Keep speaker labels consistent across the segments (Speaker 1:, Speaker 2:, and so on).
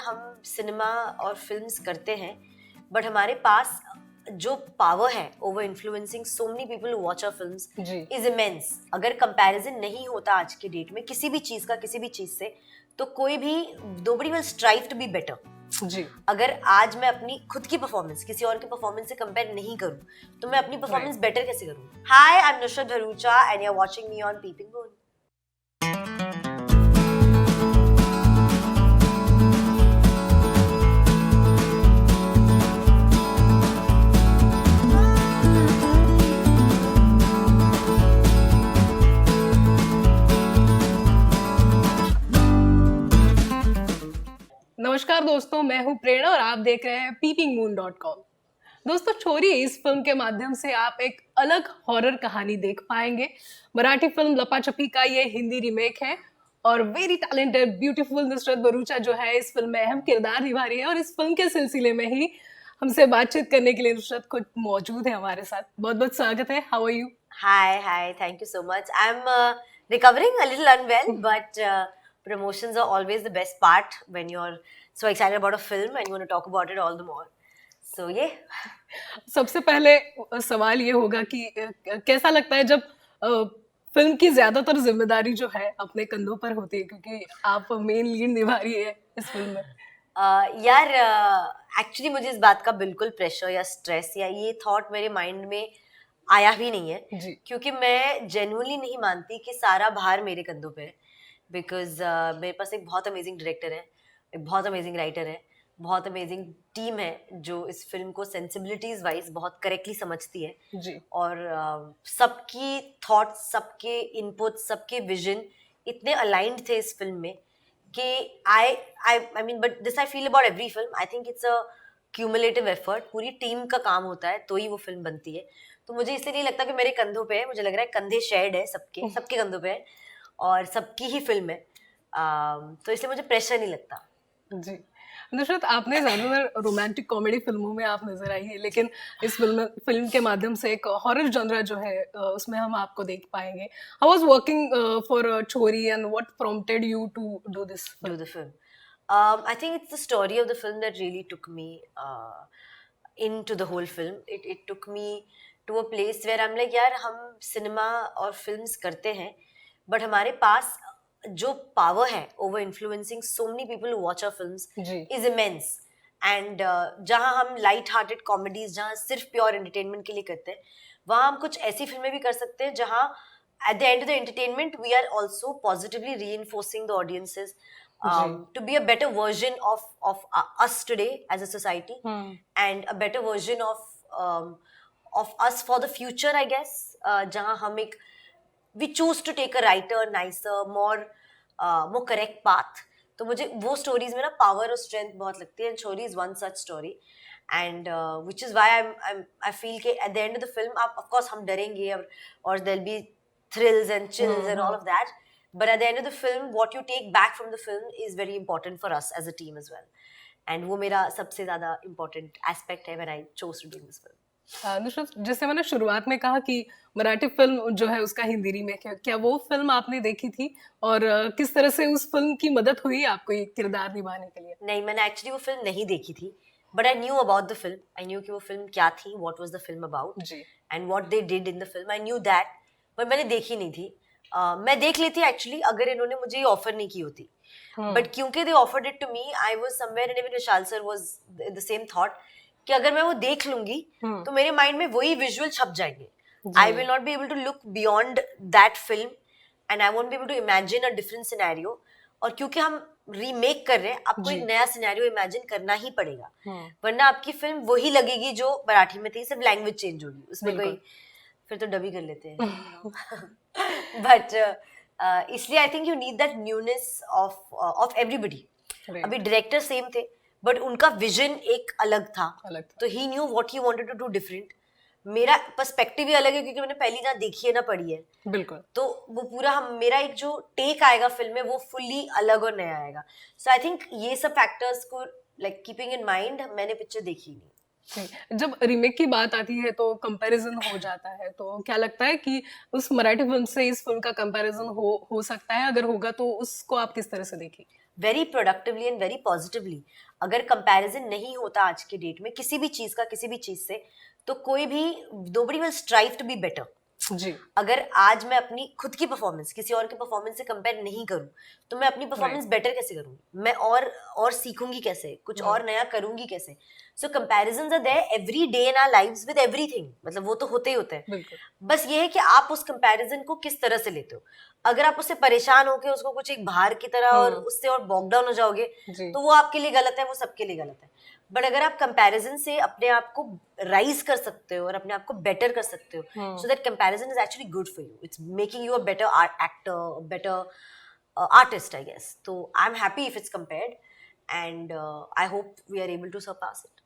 Speaker 1: हम सिनेमा और फिल्म्स करते हैं बट हमारे पास जो पावर है over influencing so many people who watch our films is immense. अगर कंपैरिजन नहीं होता आज की डेट में किसी भी चीज का किसी भी चीज से, तो कोई भी nobody will strive to be better जी। अगर आज मैं अपनी खुद की परफॉर्मेंस किसी और की परफॉर्मेंस से कंपेयर नहीं करूं तो मैं अपनी परफॉर्मेंस बेटर कैसे करूं? Hi, I am Nusrat Bharucha and you are watching me on Peeping Moon.
Speaker 2: नमस्कार दोस्तों, मैं हूं प्रेरणा और आप देख रहे हैं peepingmoon.com। दोस्तों, छोरी इस फिल्म के माध्यम से आप एक अलग हॉरर कहानी देख पाएंगे। मराठी फिल्म लपाछपी का ये हिंदी रीमेक है और very talented beautiful Nusrat Bharucha जो है इस फिल्म में अहम किरदार निभा रही है। और इस फिल्म के सिलसिले में ही हमसे बातचीत करने के लिए नुसरत खुद मौजूद है हमारे साथ। बहुत बहुत स्वागत है। How are you?
Speaker 1: Hi, thank you so much. I am recovering a little unwell but promotions are always the best part when you're so excited about a film and you want to talk about it all the more. So yeah.
Speaker 2: सबसे पहले सवाल ये होगा कि कैसा लगता है जब फिल्म की ज्यादातर जिम्मेदारी जो है अपने कंधों पर होती है, क्योंकि आप मेन लीड निभा रही है इस फिल्म में।
Speaker 1: यार एक्चुअली मुझे इस बात का बिल्कुल प्रेशर या स्ट्रेस या ये थॉट मेरे माइंड में आया भी नहीं है जी। क्योंकि मैं जेन्युइनली नहीं मानती कि सारा भार मेरे कंधों पे है। बिकॉज मेरे पास एक बहुत अमेजिंग डायरेक्टर है, एक बहुत अमेजिंग राइटर है, बहुत अमेजिंग टीम है जो इस फिल्म को सेंसिबिलिटीज वाइज बहुत करेक्टली समझती है जी। और सबकी थॉट्स, सबके इनपुट, सबके विजन इतने अलाइंड थे इस फिल्म में कि I mean but this I feel about every film. I think it's a cumulative effort, पूरी टीम का काम होता है तो ही वो फिल्म बनती है। तो मुझे इसलिए नहीं लगता कि मेरे कंधों पे है, मुझे लग रहा है कंधे शेयर्ड है, सबके कंधों पे है और सबकी ही फिल्म है। तो इसलिए मुझे प्रेशर नहीं लगता
Speaker 2: जी। नुसरत, आपने ज्यादातर रोमांटिक कॉमेडी फिल्मों में आप नजर आई है, लेकिन इस फिल्म के माध्यम से एक हॉरर जॉनरा जो है उसमें हम आपको देख पाएंगे। How was working for Chhorii and what prompted you to do the film?
Speaker 1: I think it's the story of the film that really took me into the whole film. It took me to a place where I'm like, यार हम cinema और films करते हैं but हमारे पास जो power है over influencing so many people who watch our films is immense. And जहाँ हम लाइट हार्टेड कॉमेडीज, जहाँ सिर्फ प्योर एंटरटेनमेंट के लिए करते हैं, वहाँ हम कुछ ऐसी फिल्में भी कर सकते हैं जहाँ at the end of the entertainment we are also positively reinforcing the audiences to be a better version of us today as a society and a better version of us for the future, I guess. जहाँ हम एक we choose to take a lighter, nicer, more correct path. तो मुझे वो stories में ना power और strength बहुत लगती है, and Chori is one such story, and which is why I feel कि at the end of the film आप of course हम डरेंगे और there'll be thrills and chills and all of that, but at the end of the film what you take back from the film is very important for us as a team as well, and वो मेरा सबसे ज़्यादा important aspect है when I chose to do this film.
Speaker 2: Nusrat, जैसे मैंने शुरुआत में कहा कि मराठी फिल्म जो है उसका हिंदी रीमेक है, क्या वो फिल्म आपने देखी थी और किस तरह से उस फिल्म की मदद हुई आपको ये किरदार निभाने के लिए?
Speaker 1: नहीं, मैंने एक्चुअली वो फिल्म नहीं देखी थी, but I knew about the film. I knew कि वो फिल्म क्या थी, what was the film about and what they did in the film. I knew that, but मैंने देखी नहीं थी। मैं देख लेती एक्चुअली अगर इन्होंने मुझे ये ऑफर नहीं की होती, बट क्योंकि they offered it to me, I was somewhere and even Vishal sir was the same thought कि अगर मैं वो देख लूंगी तो मेरे माइंड में वही विजुअल छप जाएंगे। I will not be able to look beyond that film and I won't be able to imagine a different scenario. और क्योंकि हम रीमेक कर रहे हैं, आपको एक नया सिनेरियो इमेजिन करना ही पड़ेगा, वरना आपकी फिल्म वही लगेगी जो मराठी में थी, सिर्फ लैंग्वेज चेंज होगी उसमें, कोई फिर तो डबी कर लेते हैं। बट इसलिए I think you need that newness of everybody. अभी डायरेक्टर सेम थे बट उनका विजन एक अलग था, तो he knew what he wanted to do different. मेरा पर्सपेक्टिव ही अलग है क्योंकि मैंने पहली ना देखी है ना पढ़ी है, बिल्कुल, तो वो पूरा मेरा एक जो टेक आएगा फिल्म में वो फुल्ली अलग और नया आएगा। सो आई थिंक ये सब फैक्टर्स को लाइक कीपिंग इन माइंड मैंने पिक्चर देखी नहीं।
Speaker 2: जब रीमेक की बात आती है तो कंपैरिजन हो जाता है, तो क्या लगता है कि उस मराठी फिल्म से इस फिल्म का कंपैरिजन हो सकता है? अगर होगा तो उसको आप किस तरह से देखिए?
Speaker 1: Very productively and very positively. अगर कंपैरिजन नहीं होता आज के डेट में किसी भी चीज का किसी भी चीज से, तो कोई भी nobody will strive to be better.
Speaker 2: जी.
Speaker 1: अगर आज मैं अपनी खुद की परफॉर्मेंस किसी और के परफॉर्मेंस से कंपेयर नहीं करूं, तो मैं अपनी परफॉर्मेंस बेटर कैसे करूंगी, मैं और सीखूंगी कैसे, कुछ और नया करूंगी कैसे. So comparisons are there every day in our lives with everything. मतलब वो तो होते ही होते हैं. बस ये है कि आप उस कंपैरिजन को किस तरह से लेते हो. अगर आप उससे परेशान होके उसको कुछ एक भार की तरह और उससे और बॉग डाउन हो जाओगे, तो वो आपके लिए गलत है, वो सबके लिए गलत है. बट अगर आप कंपैरिजन से अपने आप को राइज कर सकते हो और अपने आप को बेटर कर सकते हो, so that comparison is actually good for you. It's making you a better actor, better artist, I guess. तो I am happy if it's compared and I hope we are able to surpass it.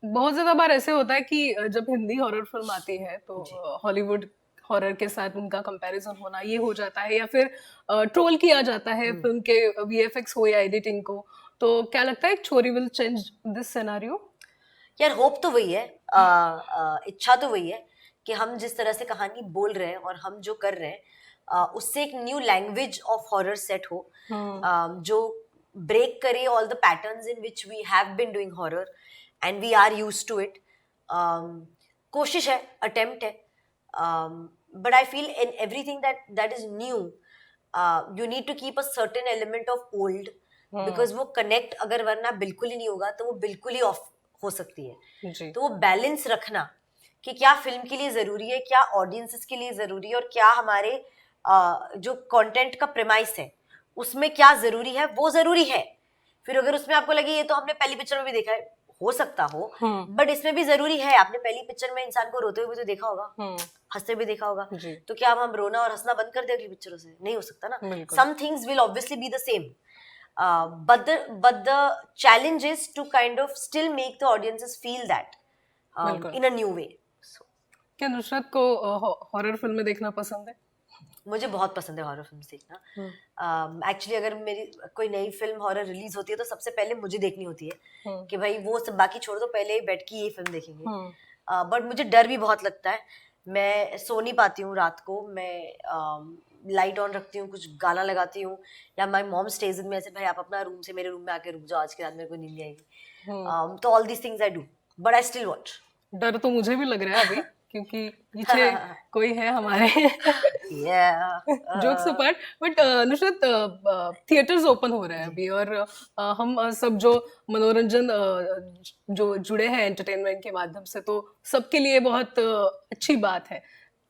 Speaker 2: बहुत ज्यादा बार ऐसे होता है कि जब Hindi horror film आती है तो हॉलीवुड हॉरर के साथ उनका कंपैरिजन होना ये हो जाता है, या फिर ट्रोल किया जाता है फिल्म के वीएफएक्स हो या एडिटिंग को. तो क्या लगता है छोरी विल चेंज दिस सिनेरियो?
Speaker 1: यार होप तो वही है, इच्छा तो वही है कि हम जिस तरह से कहानी बोल रहे हैं और हम जो कर रहे हैं उससे एक new language of horror set हो, जो ब्रेक करे all the patterns in which we have been doing horror and we are used to it. कोशिश है, अटेम्प्ट है, but I feel in everything that is new you need to keep a certain element of old, because वो connect अगर वरना बिल्कुल ही नहीं होगा तो वो बिल्कुल ही ऑफ हो सकती है. तो वो बैलेंस रखना कि क्या फिल्म के लिए जरूरी है, क्या ऑडियंसेस के लिए जरूरी है, और क्या हमारे जो कंटेंट का प्रेमाइस है उसमें क्या जरूरी है, वो जरूरी है. फिर अगर उसमें आपको लगे ये तो हमने पहली पिक्चर में भी देखा है, हो सकता हो, बट इसमें भी जरूरी है. आपने पहली पिक्चर में इंसान को रोते हुए भी तो देखा होगा, हंसते भी देखा होगा, तो क्या हम रोना और हंसना बंद कर दे अगली पिक्चरों से? नहीं हो सकता ना. Some things will obviously be the same, but the challenge is to kind of still make the audiences feel that in a new way. So,
Speaker 2: क्या नुसरत को हॉरर फिल्में देखना पसंद है?
Speaker 1: मुझे बहुत पसंद है हॉरर फिल्म देखना. एक्चुअली अगर मेरी कोई नई फिल्म हॉरर रिलीज होती है तो सबसे पहले मुझे देखनी होती है कि भाई वो सब बाकी छोड़ दो, पहले बैठ के ये फिल्म देखेंगे. बट मुझे डर भी बहुत लगता है, मैं सो नहीं पाती हूँ रात को, मैं लाइट ऑन रखती हूँ, कुछ गाना लगाती हूँ, या my mom stage with me, ऐसे भाई आप अपना रूम से मेरे रूम में आके रुक जाओ, आज के रात मेरे को नींद नहीं आएगी. तो all these things I do, but I still watch.
Speaker 2: डर तो मुझे भी लग रहा है अभी क्योंकि पीछे कोई है हमारे. Jokes apart, but Nusrat theatres open हो रहे हैं अभी, और हम सब जो मनोरंजन जो जुड़े हैं एंटरटेनमेंट के माध्यम से, तो सबके लिए बहुत अच्छी बात है.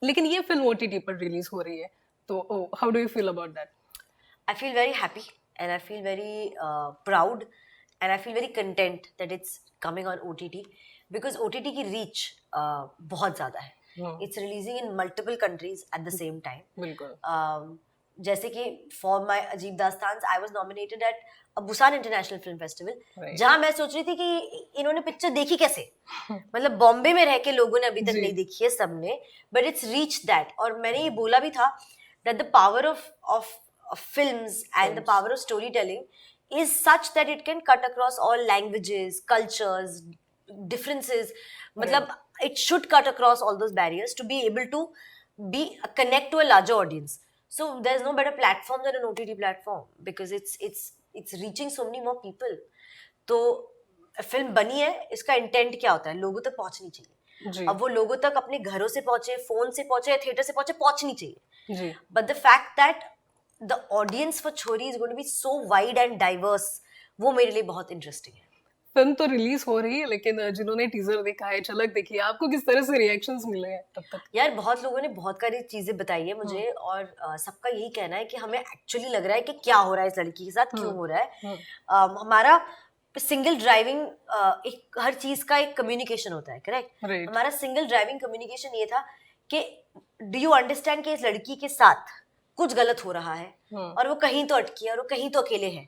Speaker 2: लेकिन ये फिल्म ओटीटी पर रिलीज हो रही है, तो how do you feel about that?
Speaker 1: I feel very happy and I feel very proud and I feel very content that it's coming on OTT, because OTT की रीच बहुत ज्यादा है. It's releasing in multiple countries at the same time.
Speaker 2: बिल्कुल.
Speaker 1: जैसे कि for my Ajeeb Daastaan I was nominated at Busan International Film Festival, जहां मैं सोच रही थी कि इन्होंने पिक्चर देखी कैसे. मतलब बॉम्बे में रह के लोगों ने अभी तक नहीं देखी है सबने, बट इट्स रीच दैट. और मैंने ये बोला भी था that the power of films and the power of story telling is such that it can cut across all languages, cultures, differences. मतलब it should cut across all those barriers to be able to connect to a larger audience. So there's no better platform than an OTT platform because it's reaching so many more people. तो film बनी है, इसका intent क्या होता है? लोगों तक पहुंचनी चाहिए. अब वो लोगों तक अपने घरों से पहुंचे, फोन से पहुंचे या थिएटर से पहुंचे, पहुंचनी चाहिए. But the fact that the audience for Chori is going to be so wide and diverse, वो मेरे लिए बहुत इंटरेस्टिंग है.
Speaker 2: फिल्म तो रिलीज हो रही है, लेकिन जिन्होंने टीजर देखा है, झलक देखी है, आपको किस तरह से रिएक्शंस मिले हैं तब तक?
Speaker 1: यार बहुत लोगों ने बहुत सारी चीजें बताई है मुझे, और सबका यही कहना है कि हमें एक्चुअली लग रहा है कि क्या हो रहा है इस लड़की के साथ, क्यों हो रहा है. हमारा सिंगल ड्राइविंग एक हर चीज का एक कम्युनिकेशन होता है, करेक्ट? हमारा सिंगल ड्राइविंग कम्युनिकेशन ये था कि डू यू अंडरस्टैंड कि इस लड़की के साथ कुछ गलत हो रहा है, और वो कहीं तो अटकी है और वो कहीं तो अकेले है.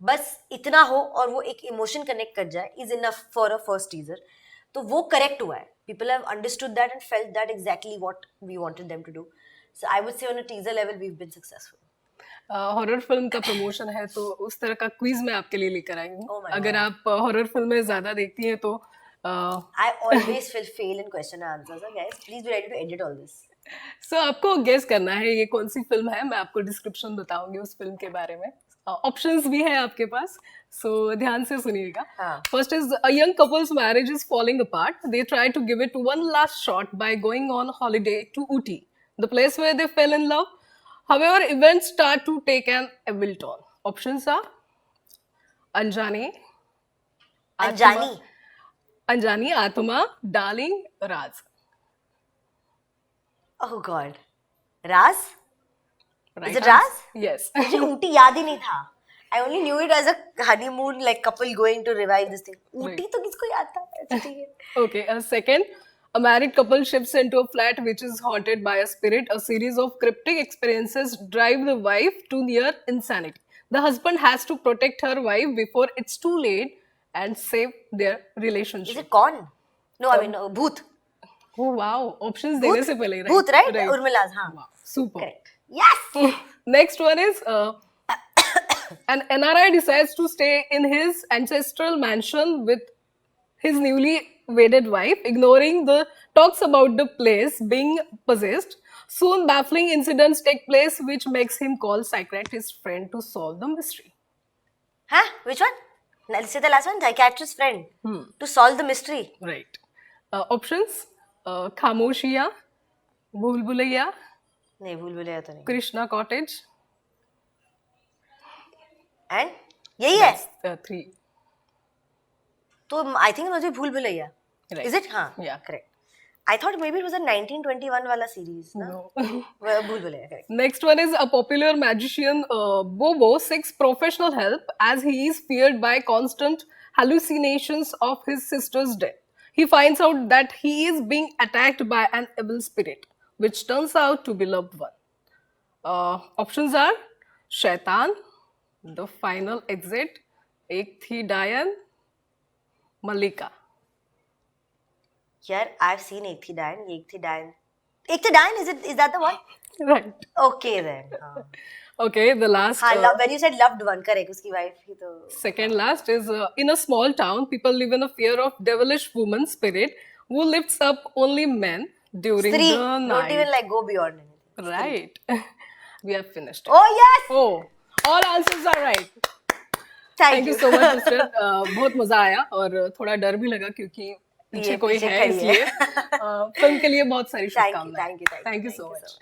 Speaker 1: बस इतना हो और वो एक इमोशन कनेक्ट कर जाए is enough for a first teaser. तो वो करेक्ट हुआ है. People have understood that and felt that exactly what we wanted them to do. So I would say on a teaser level we have been successful.
Speaker 2: Horror film का promotion है तो उस तरह का क्विज मैं आपके लिए लेकर आई हूँ. अगर आप हॉरर फिल्में ज्यादा देखती हैं तो
Speaker 1: I always fail in question and answers. So guys, please be ready to edit all this.
Speaker 2: So आपको गेस करना है ये कौन सी फिल्म है. मैं आपको डिस्क्रिप्शन बताऊंगी उस फिल्म के बारे में. ऑप्शंस भी है आपके पास, सो ध्यान से सुनिएगा.
Speaker 1: हाँ.
Speaker 2: First is a young couple's marriage is falling apart. They try to give it one last shot by going on holiday to Ooty, the place where they fell in love. However, events start to take an evil turn. Options are Anjani,
Speaker 1: Anjani.
Speaker 2: Anjani, Atma, Darling, Raz.
Speaker 1: Oh God. Raz?
Speaker 2: Right
Speaker 1: Is it
Speaker 2: answer?
Speaker 1: Raz?
Speaker 2: Yes.
Speaker 1: मुझे ऊटी याद ही नहीं था. I only knew it as a honeymoon like couple going to revive this thing. Ooty तो किसको याद था? अच्छा ठीक है.
Speaker 2: Okay, second, a married couple shifts into a flat which is haunted by a spirit. A series of cryptic experiences drive the wife to near insanity. The husband has to protect her wife before it's too late and save their
Speaker 1: Is
Speaker 2: relationship.
Speaker 1: it Kaun? No, I mean Bhoot.
Speaker 2: Oh wow, options देने से पहले, right?
Speaker 1: Bhoot, right? Urmila's, हाँ.
Speaker 2: Wow, super.
Speaker 1: Correct. Yes!
Speaker 2: Next one is an NRI decides to stay in his ancestral mansion with his newly wedded wife, ignoring the talks about the place being possessed. Soon, baffling incidents take place, which makes him call psychiatrist friend to solve the mystery.
Speaker 1: Huh? Which one? Let's say the last one. Psychiatrist friend. To solve the mystery.
Speaker 2: Right. Options: Khamoshiya, Bhool Bhulaiya,
Speaker 1: नहीं भूल भुलैया तो नहीं.
Speaker 2: Krishna Cottage.
Speaker 1: And यही है.
Speaker 2: Three.
Speaker 1: तो I think मुझे भूल Bhulaiyaa.
Speaker 2: Right.
Speaker 1: Is it? हाँ.
Speaker 2: Yeah.
Speaker 1: Correct. I thought maybe it was a 1921 वाला series.
Speaker 2: No.
Speaker 1: भूल Bhulaiyaa. Correct.
Speaker 2: Next one is a popular magician, Bobo, seeks professional help as he is feared by constant hallucinations of his sister's death. He finds out that he is being attacked by an evil spirit, which turns out to be loved one. Options are Shaitan, The Final Exit, Ek Thi Diane, Malika.
Speaker 1: यार I've seen एक थी डायन. एक थी डायन. एक थी डायन. Is that the one?
Speaker 2: Right.
Speaker 1: Okay then. हाँ.
Speaker 2: Okay, the last.
Speaker 1: हाँ, when you said loved one, correct. उसकी wife ही तो.
Speaker 2: Second last is in a small town, people live in a fear of devilish woman spirit who lifts up only men during
Speaker 1: Three.
Speaker 2: the night.
Speaker 1: Don't even like go beyond anything.
Speaker 2: Right. We have finished.
Speaker 1: Oh yes.
Speaker 2: Oh, all answers are right.
Speaker 1: Thank
Speaker 2: you so much, sister. बहुत मजा आया और थोड़ा डर भी लगा क्योंकि पीछे कोई है, इसलिए फिल्म के लिए बहुत सारी शुभकामनाएं.
Speaker 1: Thank you
Speaker 2: so much.